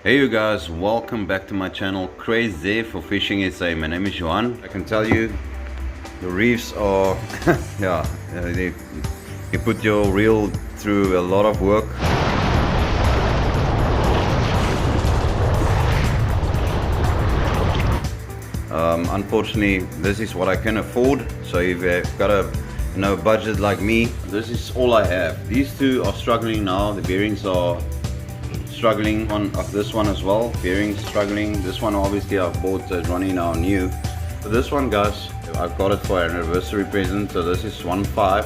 Hey you guys, welcome back to my channel Crazy for Fishing SA. My name is Johan. I can tell you the reefs are you put your reel through a lot of work. Unfortunately this is what I can afford, so if you've got a budget like me, this is all I have. These two are struggling now. The bearings are struggling on this one as well. Bearings struggling. This one obviously I've bought Ronny now new. But this one, guys, I got it for an anniversary present. So this is 1.5.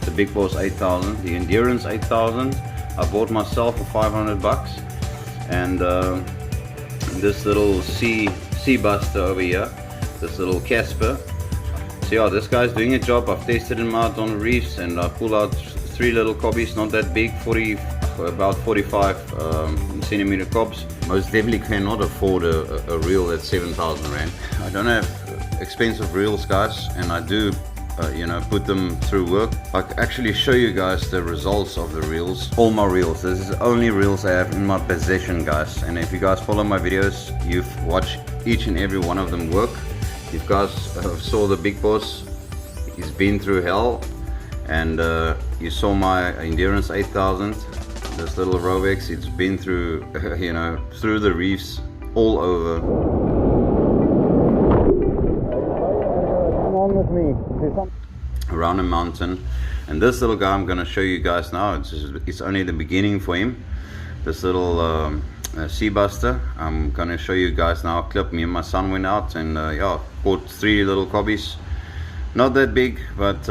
The Big Boss 8,000. The Endurance 8,000. I bought myself for 500 bucks. And this little sea buster over here. This little Casper. So yeah, this guy's doing a job. I've tested him out on the reefs and I pulled out 3 little kobbies, not that big, about 45 centimeter kobs. Most definitely cannot afford a reel that's 7,000 rand. I don't have expensive reels, guys, and I do put them through work. I can actually show you guys the results of the reels. All my reels, this is the only reels I have in my possession, guys, and if you guys follow my videos, you've watched each and every one of them work. You guys saw the Big Boss, he's been through hell, and you saw my Endurance 8,000. This little Rovex, it's been through, through the reefs all over. Come on with me. Around a mountain. And this little guy I'm going to show you guys now, it's only the beginning for him. This little sea buster, I'm going to show you guys now a clip. Me and my son went out and caught 3 little kobbies. Not that big, but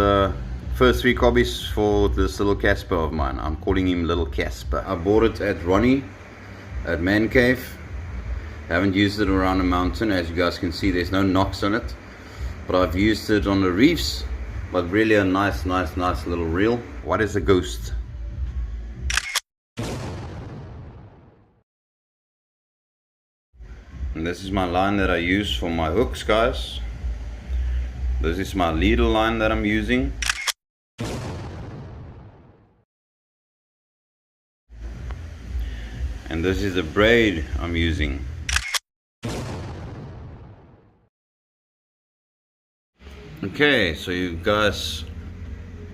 first 3 kobbies for this little Casper of mine. I'm calling him little Casper. I bought it at Ronny at Man Cave. Haven't used it around the mountain. As you guys can see, there's no knocks on it, but I've used it on the reefs. But really a nice little reel. What is a ghost? And this is my line that I use for my hooks, guys. This is my leader line that I'm using. And this is the braid I'm using. Okay, so you guys,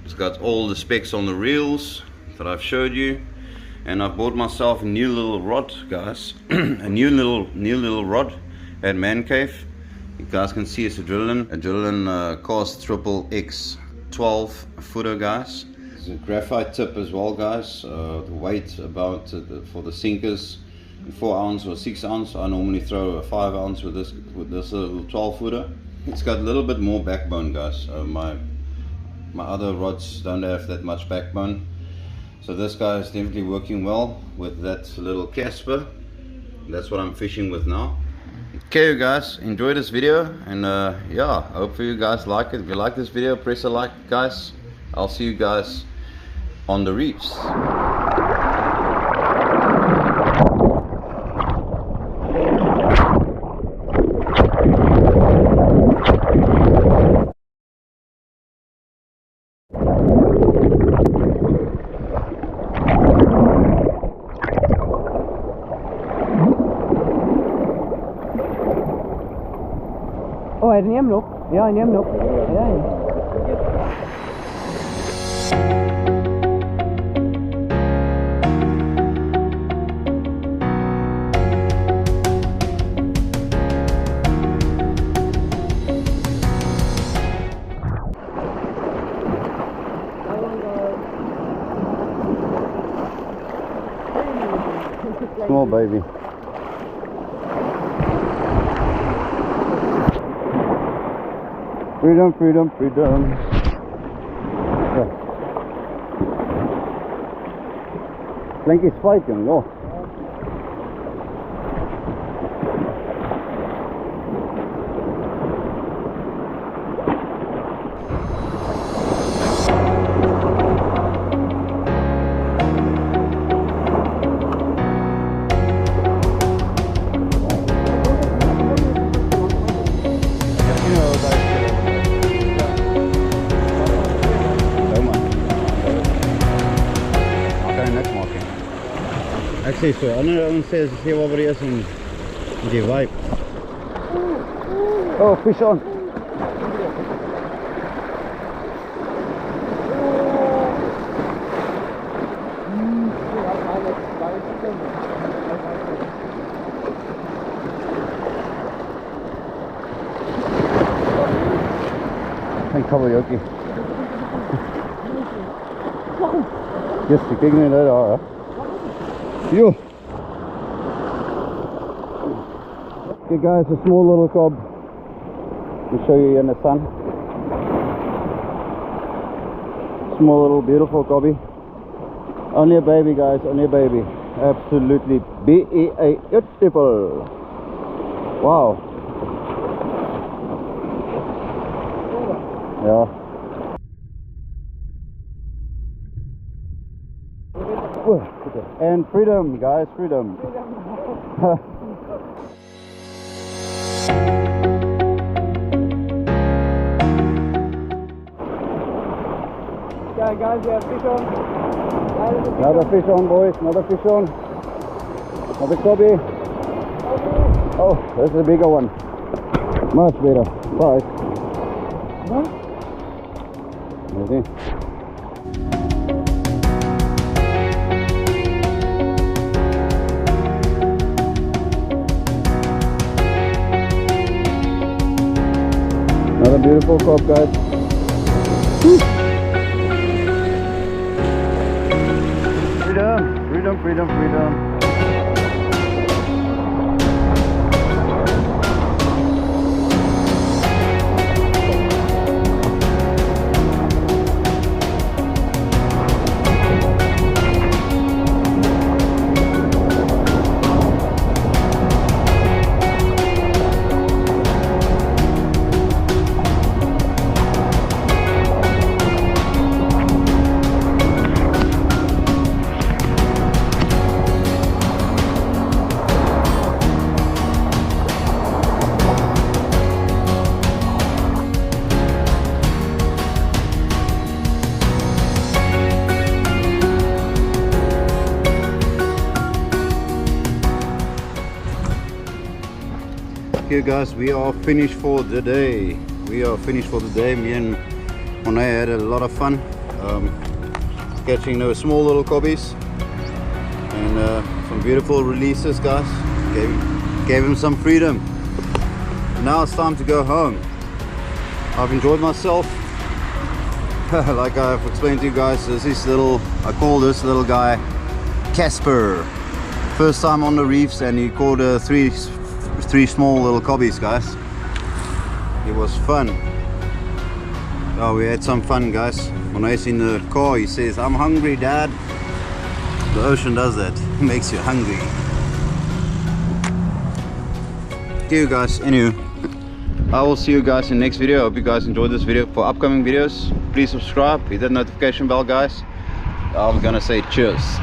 it's got all the specs on the reels that I've showed you, and I bought myself a new little rod, guys. a new little rod at Man Cave. You guys can see it's a Drillin Cast Triple X 12 footer, guys. It's a graphite tip as well, guys. The weight about for the sinkers 4 ounce or 6 ounce. I normally throw a 5 ounce with this little 12 footer. It's got a little bit more backbone, guys. My other rods don't have that much backbone, so this guy is definitely working well with that little Casper. That's what I'm fishing with now. Okay, you guys, enjoy this video, and hopefully you guys like it. If you like this video, press a like, guys. I'll see you guys on the reefs. Oh, er den hjemme nok? Ja, den hjemme nok. Ja. Small baby. Freedom, freedom, freedom. Yeah. Link is fighting, no? sê so. Ander ouens sê as jy sê waar hy is en die vibe. Oh, fish on. Geen kabeljauwtje. Yes, die kijken nu naar daar, hè. Yo. Okay guys, a small little cob. I'll show you in the sun. Small little beautiful cobby. Only a baby guys, only a baby. Absolutely beautiful. Wow. Yeah. And freedom guys, freedom. Yeah, guys, we have fish on. Another fish on, boys. Another fish on. Another cobby. Oh, that's a bigger one. Much better. Right. Ready? Another beautiful cob, guys. Woo. Freedom, freedom, freedom. Okay guys, we are finished for the day. Me and Ronny had a lot of fun catching those small little cobbies and some beautiful releases, guys. Gave him some freedom. Now it's time to go home. I've enjoyed myself. Like I've explained to you guys, I call this little guy Casper. First time on the reefs, and he caught three small little cobbies, guys. It was fun. Oh, we had some fun, guys. When I was in the car, he says, "I'm hungry, Dad." The ocean does that. It makes you hungry. Okay, you guys. Anyway, I will see you guys in the next video. I hope you guys enjoyed this video. For upcoming videos, please subscribe, hit that notification bell, guys. I'm gonna say cheers.